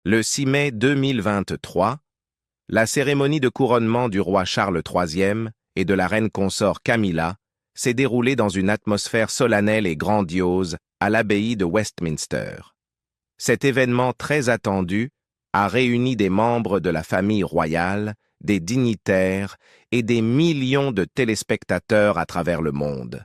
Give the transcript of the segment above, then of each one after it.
Le 6 mai 2023, la cérémonie de couronnement du roi Charles III et de la reine consort Camilla s'est déroulée dans une atmosphère solennelle et grandiose à l'abbaye de Westminster. Cet événement très attendu a réuni des membres de la famille royale, des dignitaires et des millions de téléspectateurs à travers le monde.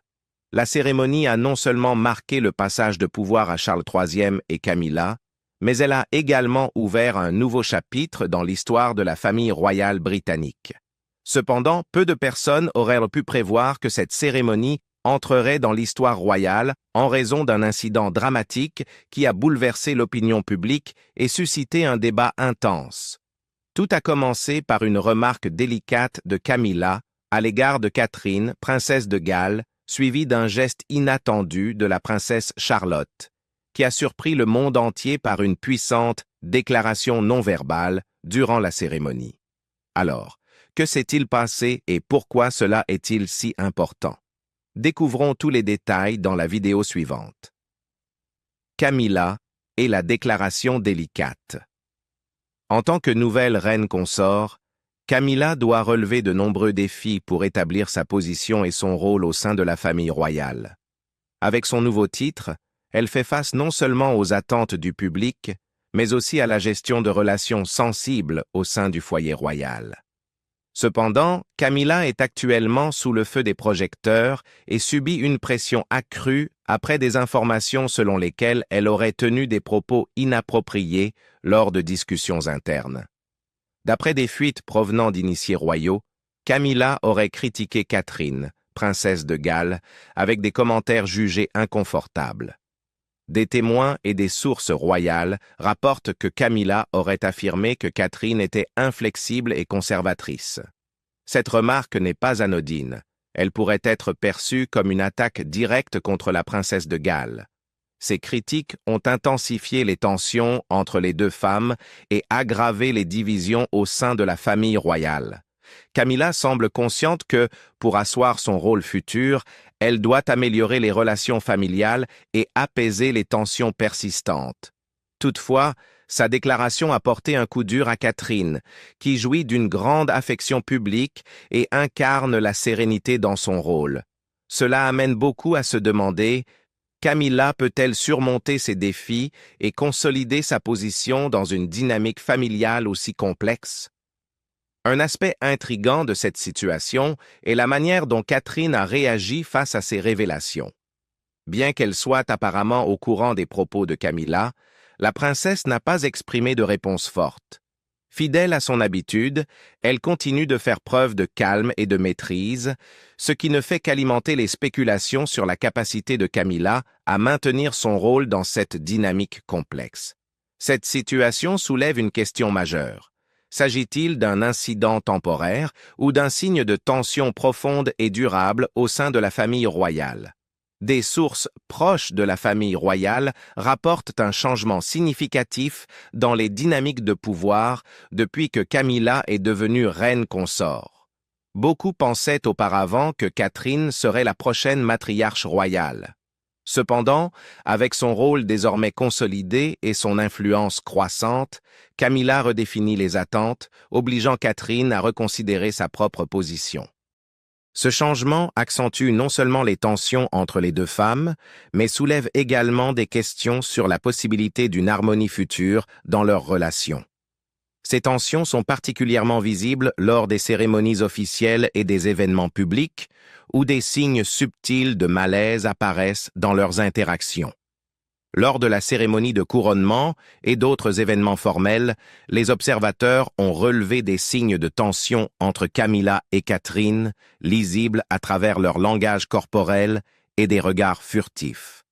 La cérémonie a non seulement marqué le passage de pouvoir à Charles III et Camilla, mais elle a également ouvert un nouveau chapitre dans l'histoire de la famille royale britannique. Cependant, peu de personnes auraient pu prévoir que cette cérémonie entrerait dans l'histoire royale en raison d'un incident dramatique qui a bouleversé l'opinion publique et suscité un débat intense. Tout a commencé par une remarque délicate de Camilla à l'égard de Catherine, princesse de Galles, suivie d'un geste inattendu de la princesse Charlotte, qui a surpris le monde entier par une puissante déclaration non verbale durant la cérémonie. Alors, que s'est-il passé et pourquoi cela est-il si important? Découvrons tous les détails dans la vidéo suivante. Camilla et la déclaration délicate. En tant que nouvelle reine consort, Camilla doit relever de nombreux défis pour établir sa position et son rôle au sein de la famille royale. Avec son nouveau titre, elle fait face non seulement aux attentes du public, mais aussi à la gestion de relations sensibles au sein du foyer royal. Cependant, Camilla est actuellement sous le feu des projecteurs et subit une pression accrue après des informations selon lesquelles elle aurait tenu des propos inappropriés lors de discussions internes. D'après des fuites provenant d'initiés royaux, Camilla aurait critiqué Catherine, princesse de Galles, avec des commentaires jugés inconfortables. Des témoins et des sources royales rapportent que Camilla aurait affirmé que Catherine était inflexible et conservatrice. Cette remarque n'est pas anodine. Elle pourrait être perçue comme une attaque directe contre la princesse de Galles. Ces critiques ont intensifié les tensions entre les deux femmes et aggravé les divisions au sein de la famille royale. Camilla semble consciente que, pour asseoir son rôle futur, elle doit améliorer les relations familiales et apaiser les tensions persistantes. Toutefois, sa déclaration a porté un coup dur à Catherine, qui jouit d'une grande affection publique et incarne la sérénité dans son rôle. Cela amène beaucoup à se demander: Camilla peut-elle surmonter ces défis et consolider sa position dans une dynamique familiale aussi complexe? Un aspect intrigant de cette situation est la manière dont Catherine a réagi face à ces révélations. Bien qu'elle soit apparemment au courant des propos de Camilla, la princesse n'a pas exprimé de réponse forte. Fidèle à son habitude, elle continue de faire preuve de calme et de maîtrise, ce qui ne fait qu'alimenter les spéculations sur la capacité de Camilla à maintenir son rôle dans cette dynamique complexe. Cette situation soulève une question majeure. S'agit-il d'un incident temporaire ou d'un signe de tension profonde et durable au sein de la famille royale? Des sources proches de la famille royale rapportent un changement significatif dans les dynamiques de pouvoir depuis que Camilla est devenue reine consort. Beaucoup pensaient auparavant que Catherine serait la prochaine matriarche royale. Cependant, avec son rôle désormais consolidé et son influence croissante, Camilla redéfinit les attentes, obligeant Catherine à reconsidérer sa propre position. Ce changement accentue non seulement les tensions entre les deux femmes, mais soulève également des questions sur la possibilité d'une harmonie future dans leur relation. Ces tensions sont particulièrement visibles lors des cérémonies officielles et des événements publics, où des signes subtils de malaise apparaissent dans leurs interactions. Lors de la cérémonie de couronnement et d'autres événements formels, les observateurs ont relevé des signes de tension entre Camilla et Catherine, lisibles à travers leur langage corporel et des regards furtifs.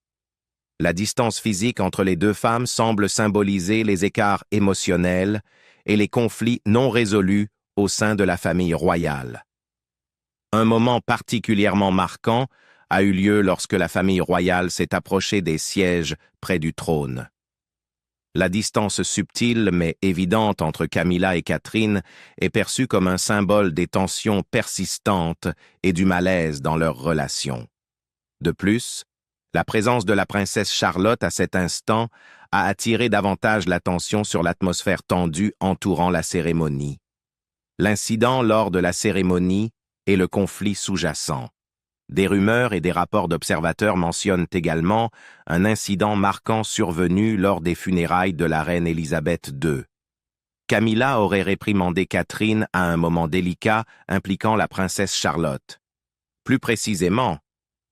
La distance physique entre les deux femmes semble symboliser les écarts émotionnels et les conflits non résolus au sein de la famille royale. Un moment particulièrement marquant a eu lieu lorsque la famille royale s'est approchée des sièges près du trône. La distance subtile mais évidente entre Camilla et Catherine est perçue comme un symbole des tensions persistantes et du malaise dans leur relation. De plus, La présence de la princesse Charlotte à cet instant a attiré davantage l'attention sur l'atmosphère tendue entourant la cérémonie. L'incident lors de la cérémonie et le conflit sous-jacent. Des rumeurs et des rapports d'observateurs mentionnent également un incident marquant survenu lors des funérailles de la reine Élisabeth II. Camilla aurait réprimandé Catherine à un moment délicat impliquant la princesse Charlotte. Plus précisément,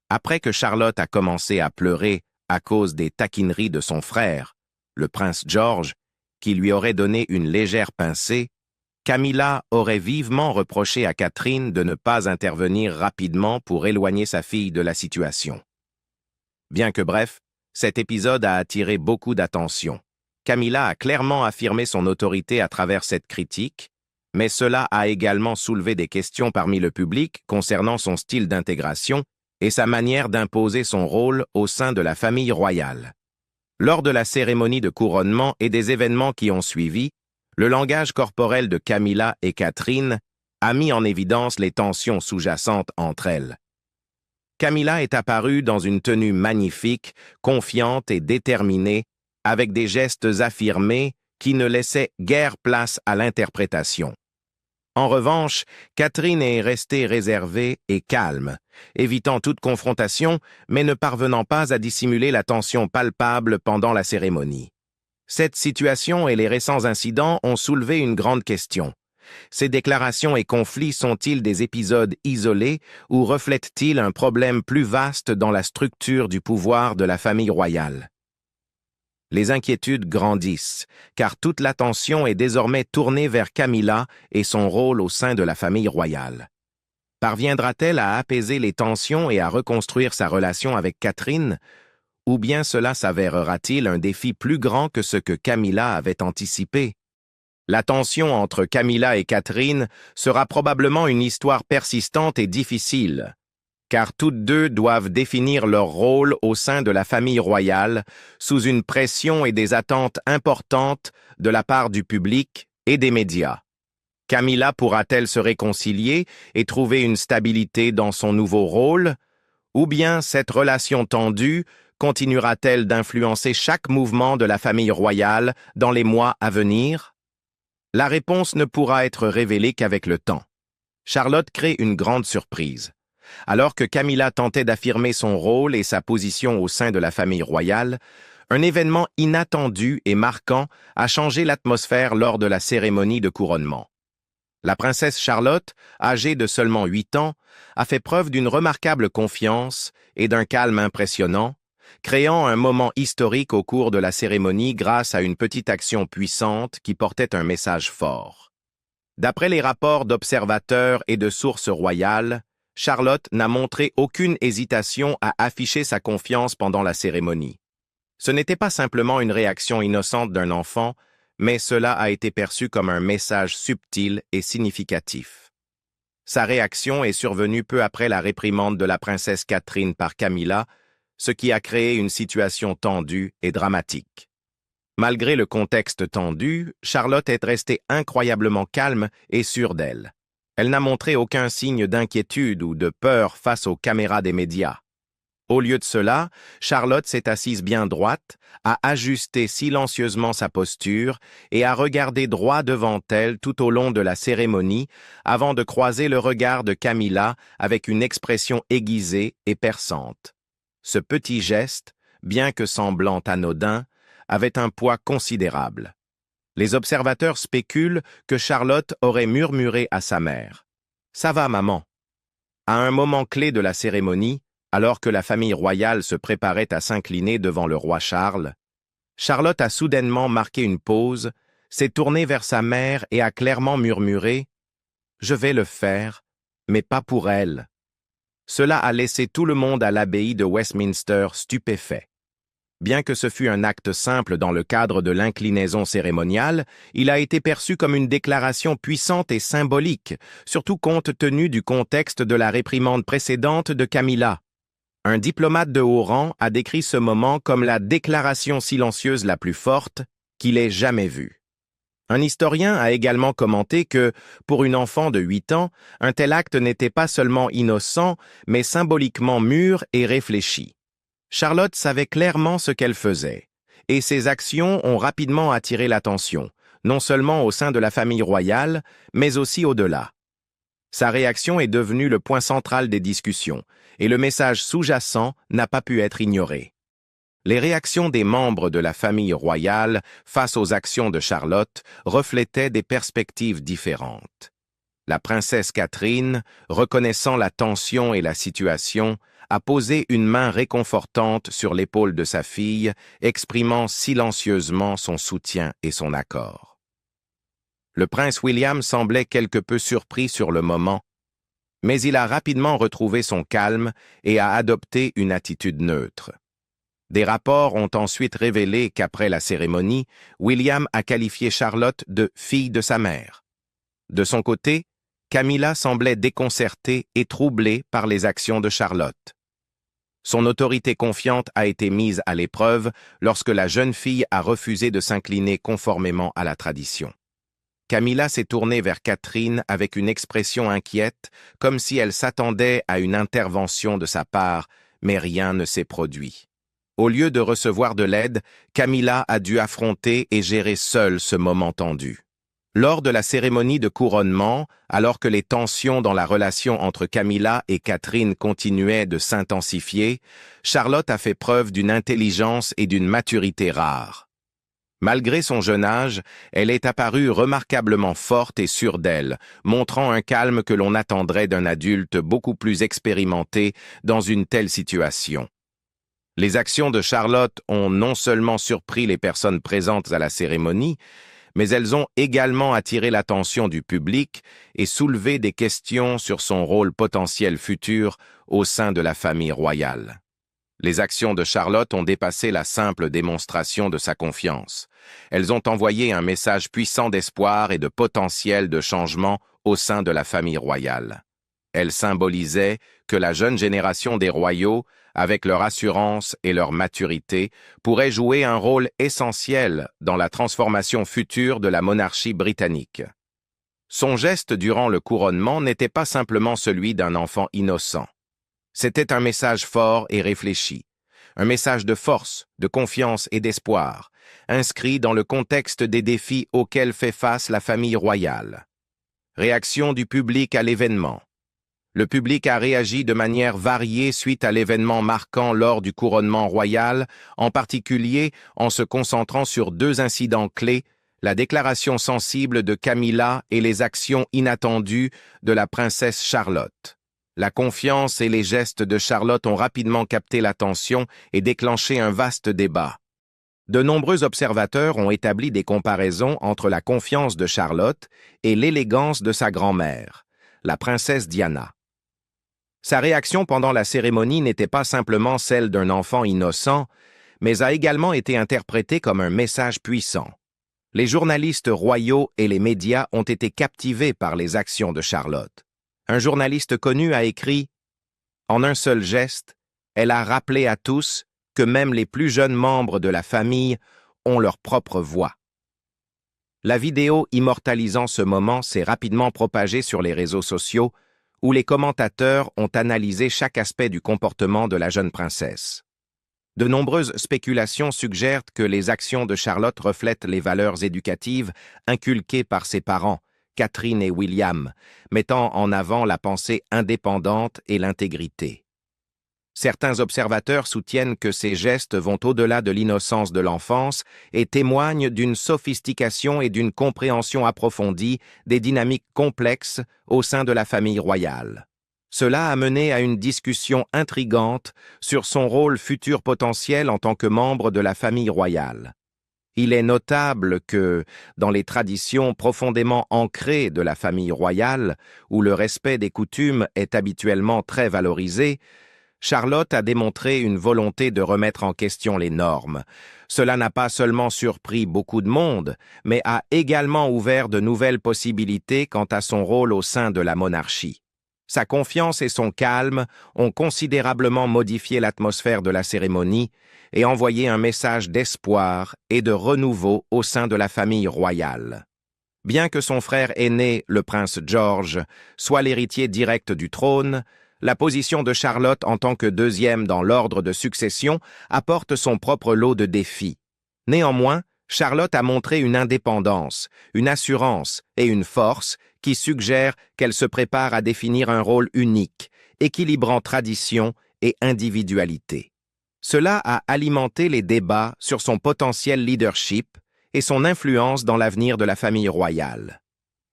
après que Charlotte a commencé à pleurer à cause des taquineries de son frère, le prince George, qui lui aurait donné une légère pincée, Camilla aurait vivement reproché à Catherine de ne pas intervenir rapidement pour éloigner sa fille de la situation. Bien que bref, cet épisode a attiré beaucoup d'attention. Camilla a clairement affirmé son autorité à travers cette critique, mais cela a également soulevé des questions parmi le public concernant son style d'intégration et sa manière d'imposer son rôle au sein de la famille royale. Lors de la cérémonie de couronnement et des événements qui ont suivi, le langage corporel de Camilla et Catherine a mis en évidence les tensions sous-jacentes entre elles. Camilla est apparue dans une tenue magnifique, confiante et déterminée, avec des gestes affirmés qui ne laissaient guère place à l'interprétation. En revanche, Catherine est restée réservée et calme, évitant toute confrontation, mais ne parvenant pas à dissimuler la tension palpable pendant la cérémonie. Cette situation et les récents incidents ont soulevé une grande question. Ces déclarations et conflits sont-ils des épisodes isolés ou reflètent-ils un problème plus vaste dans la structure du pouvoir de la famille royale? Les inquiétudes grandissent, car toute l'attention est désormais tournée vers Camilla et son rôle au sein de la famille royale. Parviendra-t-elle à apaiser les tensions et à reconstruire sa relation avec Catherine, ou bien cela s'avérera-t-il un défi plus grand que ce que Camilla avait anticipé? La tension entre Camilla et Catherine sera probablement une histoire persistante et difficile, car toutes deux doivent définir leur rôle au sein de la famille royale sous une pression et des attentes importantes de la part du public et des médias. Camilla pourra-t-elle se réconcilier et trouver une stabilité dans son nouveau rôle, ou bien cette relation tendue continuera-t-elle d'influencer chaque mouvement de la famille royale dans les mois à venir? La réponse ne pourra être révélée qu'avec le temps. Charlotte crée une grande surprise. Alors que Camilla tentait d'affirmer son rôle et sa position au sein de la famille royale, un événement inattendu et marquant a changé l'atmosphère lors de la cérémonie de couronnement. La princesse Charlotte, âgée de seulement 8 ans, a fait preuve d'une remarquable confiance et d'un calme impressionnant, créant un moment historique au cours de la cérémonie grâce à une petite action puissante qui portait un message fort. D'après les rapports d'observateurs et de sources royales, Charlotte n'a montré aucune hésitation à afficher sa confiance pendant la cérémonie. Ce n'était pas simplement une réaction innocente d'un enfant, mais cela a été perçu comme un message subtil et significatif. Sa réaction est survenue peu après la réprimande de la princesse Catherine par Camilla, ce qui a créé une situation tendue et dramatique. Malgré le contexte tendu, Charlotte est restée incroyablement calme et sûre d'elle. Elle n'a montré aucun signe d'inquiétude ou de peur face aux caméras des médias. Au lieu de cela, Charlotte s'est assise bien droite, a ajusté silencieusement sa posture et a regardé droit devant elle tout au long de la cérémonie avant de croiser le regard de Camilla avec une expression aiguisée et perçante. Ce petit geste, bien que semblant anodin, avait un poids considérable. Les observateurs spéculent que Charlotte aurait murmuré à sa mère « Ça va, maman ». À un moment clé de la cérémonie, alors que la famille royale se préparait à s'incliner devant le roi Charles, Charlotte a soudainement marqué une pause, s'est tournée vers sa mère et a clairement murmuré « Je vais le faire, mais pas pour elle ». Cela a laissé tout le monde à l'abbaye de Westminster stupéfait. Bien que ce fût un acte simple dans le cadre de l'inclinaison cérémoniale, il a été perçu comme une déclaration puissante et symbolique, surtout compte tenu du contexte de la réprimande précédente de Camilla. Un diplomate de haut rang a décrit ce moment comme la déclaration silencieuse la plus forte qu'il ait jamais vue. Un historien a également commenté que, pour une enfant de 8 ans, un tel acte n'était pas seulement innocent, mais symboliquement mûr et réfléchi. Charlotte savait clairement ce qu'elle faisait, et ses actions ont rapidement attiré l'attention, non seulement au sein de la famille royale, mais aussi au-delà. Sa réaction est devenue le point central des discussions, et le message sous-jacent n'a pas pu être ignoré. Les réactions des membres de la famille royale face aux actions de Charlotte reflétaient des perspectives différentes. La princesse Catherine, reconnaissant la tension et la situation, a posé une main réconfortante sur l'épaule de sa fille, exprimant silencieusement son soutien et son accord. Le prince William semblait quelque peu surpris sur le moment, mais il a rapidement retrouvé son calme et a adopté une attitude neutre. Des rapports ont ensuite révélé qu'après la cérémonie, William a qualifié Charlotte de « fille de sa mère ». De son côté, Camilla semblait déconcertée et troublée par les actions de Charlotte. Son autorité confiante a été mise à l'épreuve lorsque la jeune fille a refusé de s'incliner conformément à la tradition. Camilla s'est tournée vers Catherine avec une expression inquiète, comme si elle s'attendait à une intervention de sa part, mais rien ne s'est produit. Au lieu de recevoir de l'aide, Camilla a dû affronter et gérer seule ce moment tendu. Lors de la cérémonie de couronnement, alors que les tensions dans la relation entre Camilla et Catherine continuaient de s'intensifier, Charlotte a fait preuve d'une intelligence et d'une maturité rares. Malgré son jeune âge, elle est apparue remarquablement forte et sûre d'elle, montrant un calme que l'on attendrait d'un adulte beaucoup plus expérimenté dans une telle situation. Les actions de Charlotte ont non seulement surpris les personnes présentes à la cérémonie, mais elles ont également attiré l'attention du public et soulevé des questions sur son rôle potentiel futur au sein de la famille royale. Les actions de Charlotte ont dépassé la simple démonstration de sa confiance. Elles ont envoyé un message puissant d'espoir et de potentiel de changement au sein de la famille royale. Elles symbolisaient que la jeune génération des royaux, avec leur assurance et leur maturité, pourrait jouer un rôle essentiel dans la transformation future de la monarchie britannique. Son geste durant le couronnement n'était pas simplement celui d'un enfant innocent. C'était un message fort et réfléchi, un message de force, de confiance et d'espoir, inscrit dans le contexte des défis auxquels fait face la famille royale. Réaction du public à l'événement. Le public a réagi de manière variée suite à l'événement marquant lors du couronnement royal, en particulier en se concentrant sur deux incidents clés, la déclaration sensible de Camilla et les actions inattendues de la princesse Charlotte. La confiance et les gestes de Charlotte ont rapidement capté l'attention et déclenché un vaste débat. De nombreux observateurs ont établi des comparaisons entre la confiance de Charlotte et l'élégance de sa grand-mère, la princesse Diana. Sa réaction pendant la cérémonie n'était pas simplement celle d'un enfant innocent, mais a également été interprétée comme un message puissant. Les journalistes royaux et les médias ont été captivés par les actions de Charlotte. Un journaliste connu a écrit « En un seul geste, elle a rappelé à tous que même les plus jeunes membres de la famille ont leur propre voix. » La vidéo immortalisant ce moment s'est rapidement propagée sur les réseaux sociaux, où les commentateurs ont analysé chaque aspect du comportement de la jeune princesse. De nombreuses spéculations suggèrent que les actions de Charlotte reflètent les valeurs éducatives inculquées par ses parents, Catherine et William, mettant en avant la pensée indépendante et l'intégrité. Certains observateurs soutiennent que ces gestes vont au-delà de l'innocence de l'enfance et témoignent d'une sophistication et d'une compréhension approfondie des dynamiques complexes au sein de la famille royale. Cela a mené à une discussion intrigante sur son rôle futur potentiel en tant que membre de la famille royale. Il est notable que, dans les traditions profondément ancrées de la famille royale, où le respect des coutumes est habituellement très valorisé, Charlotte a démontré une volonté de remettre en question les normes. Cela n'a pas seulement surpris beaucoup de monde, mais a également ouvert de nouvelles possibilités quant à son rôle au sein de la monarchie. Sa confiance et son calme ont considérablement modifié l'atmosphère de la cérémonie et envoyé un message d'espoir et de renouveau au sein de la famille royale. Bien que son frère aîné, le prince George, soit l'héritier direct du trône, la position de Charlotte en tant que deuxième dans l'ordre de succession apporte son propre lot de défis. Néanmoins, Charlotte a montré une indépendance, une assurance et une force qui suggèrent qu'elle se prépare à définir un rôle unique, équilibrant tradition et individualité. Cela a alimenté les débats sur son potentiel leadership et son influence dans l'avenir de la famille royale.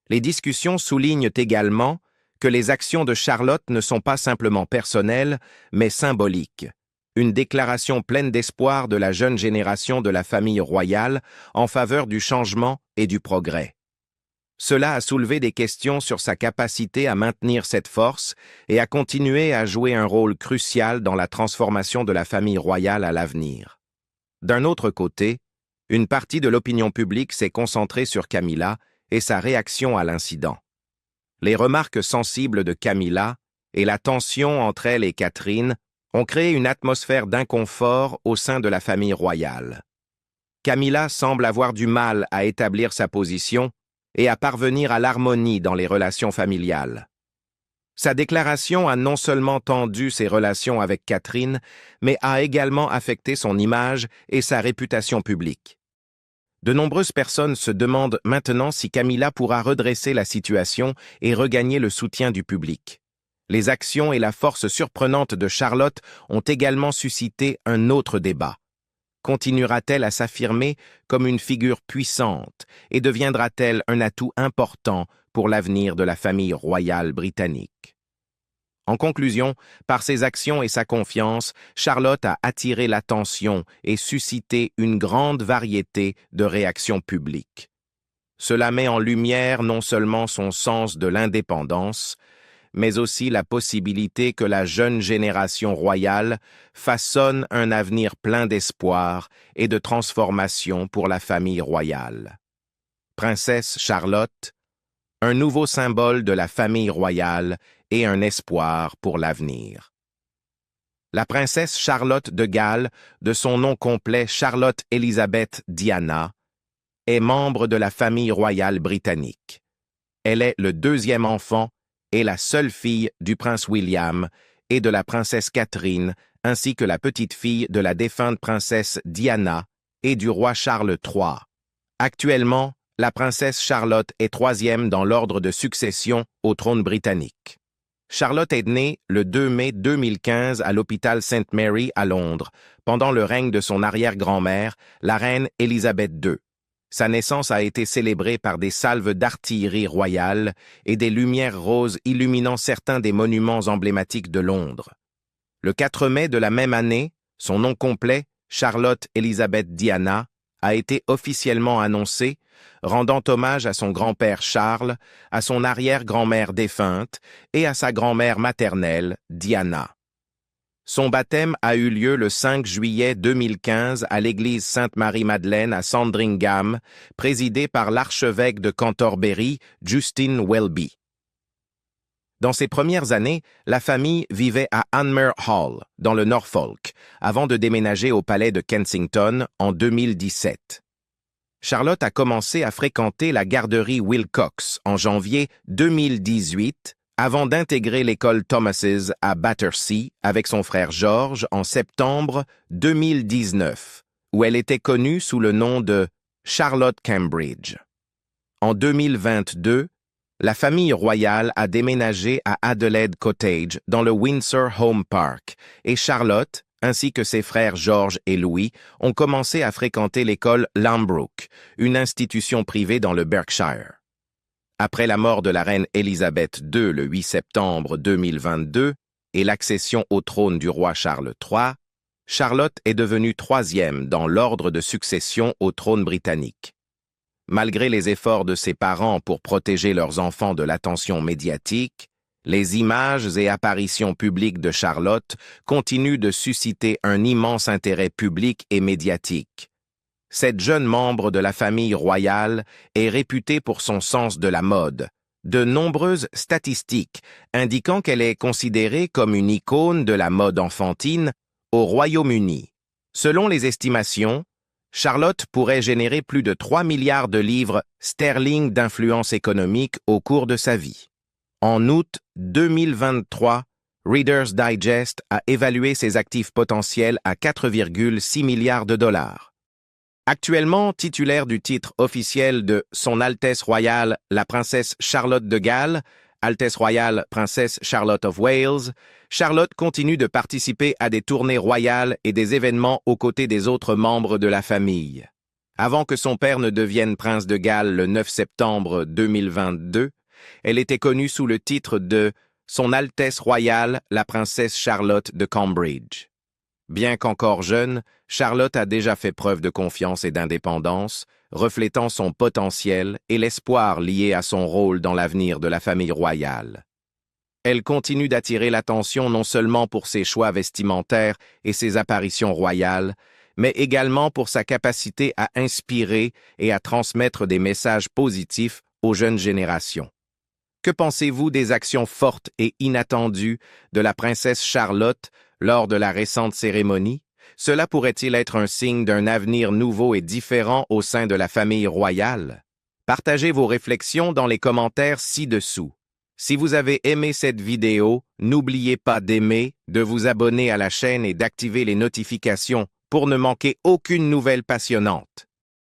Les discussions soulignent également que les actions de Charlotte ne sont pas simplement personnelles, mais symboliques. Une déclaration pleine d'espoir de la jeune génération de la famille royale en faveur du changement et du progrès. Cela a soulevé des questions sur sa capacité à maintenir cette force et à continuer à jouer un rôle crucial dans la transformation de la famille royale à l'avenir. D'un autre côté, une partie de l'opinion publique s'est concentrée sur Camilla et sa réaction à l'incident. Les remarques sensibles de Camilla et la tension entre elle et Catherine ont créé une atmosphère d'inconfort au sein de la famille royale. Camilla semble avoir du mal à établir sa position et à parvenir à l'harmonie dans les relations familiales. Sa déclaration a non seulement tendu ses relations avec Catherine, mais a également affecté son image et sa réputation publique. De nombreuses personnes se demandent maintenant si Camilla pourra redresser la situation et regagner le soutien du public. Les actions et la force surprenante de Charlotte ont également suscité un autre débat. Continuera-t-elle à s'affirmer comme une figure puissante et deviendra-t-elle un atout important pour l'avenir de la famille royale britannique? En conclusion, par ses actions et sa confiance, Charlotte a attiré l'attention et suscité une grande variété de réactions publiques. Cela met en lumière non seulement son sens de l'indépendance, mais aussi la possibilité que la jeune génération royale façonne un avenir plein d'espoir et de transformation pour la famille royale. Princesse Charlotte, un nouveau symbole de la famille royale et un espoir pour l'avenir. La princesse Charlotte de Galles, de son nom complet Charlotte Elizabeth Diana, est membre de la famille royale britannique. Elle est le deuxième enfant et la seule fille du prince William et de la princesse Catherine, ainsi que la petite-fille de la défunte princesse Diana et du roi Charles III. Actuellement, la princesse Charlotte est troisième dans l'ordre de succession au trône britannique. Charlotte est née le 2 mai 2015 à l'hôpital St. Mary à Londres, pendant le règne de son arrière-grand-mère, la reine Élisabeth II. Sa naissance a été célébrée par des salves d'artillerie royale et des lumières roses illuminant certains des monuments emblématiques de Londres. Le 4 mai de la même année, son nom complet, Charlotte Elizabeth Diana, a été officiellement annoncé, rendant hommage à son grand-père Charles, à son arrière-grand-mère défunte et à sa grand-mère maternelle, Diana. Son baptême a eu lieu le 5 juillet 2015 à l'église Sainte-Marie-Madeleine à Sandringham, présidée par l'archevêque de Canterbury, Justin Welby. Dans ses premières années, la famille vivait à Anmer Hall, dans le Norfolk, avant de déménager au palais de Kensington en 2017. Charlotte a commencé à fréquenter la garderie Wilcox en janvier 2018, avant d'intégrer l'école Thomas's à Battersea avec son frère George en septembre 2019, où elle était connue sous le nom de Charlotte Cambridge. En 2022, la famille royale a déménagé à Adelaide Cottage dans le Windsor Home Park et Charlotte, ainsi que ses frères George et Louis, ont commencé à fréquenter l'école Lambrook, une institution privée dans le Berkshire. Après la mort de la reine Élisabeth II le 8 septembre 2022 et l'accession au trône du roi Charles III, Charlotte est devenue troisième dans l'ordre de succession au trône britannique. Malgré les efforts de ses parents pour protéger leurs enfants de l'attention médiatique, les images et apparitions publiques de Charlotte continuent de susciter un immense intérêt public et médiatique. Cette jeune membre de la famille royale est réputée pour son sens de la mode. De nombreuses statistiques indiquant qu'elle est considérée comme une icône de la mode enfantine au Royaume-Uni. Selon les estimations, Charlotte pourrait générer plus de 3 milliards de livres sterling d'influence économique au cours de sa vie. En août 2023, Reader's Digest a évalué ses actifs potentiels à 4,6 milliards de dollars. Actuellement titulaire du titre officiel de Son Altesse Royale la Princesse Charlotte de Galles, Altesse Royale Princesse Charlotte of Wales, Charlotte continue de participer à des tournées royales et des événements aux côtés des autres membres de la famille. Avant que son père ne devienne prince de Galles le 9 septembre 2022, elle était connue sous le titre de Son Altesse Royale la Princesse Charlotte de Cambridge. Bien qu'encore jeune, Charlotte a déjà fait preuve de confiance et d'indépendance, reflétant son potentiel et l'espoir lié à son rôle dans l'avenir de la famille royale. Elle continue d'attirer l'attention non seulement pour ses choix vestimentaires et ses apparitions royales, mais également pour sa capacité à inspirer et à transmettre des messages positifs aux jeunes générations. Que pensez-vous des actions fortes et inattendues de la princesse Charlotte lors de la récente cérémonie? Cela pourrait-il être un signe d'un avenir nouveau et différent au sein de la famille royale? Partagez vos réflexions dans les commentaires ci-dessous. Si vous avez aimé cette vidéo, n'oubliez pas d'aimer, de vous abonner à la chaîne et d'activer les notifications pour ne manquer aucune nouvelle passionnante.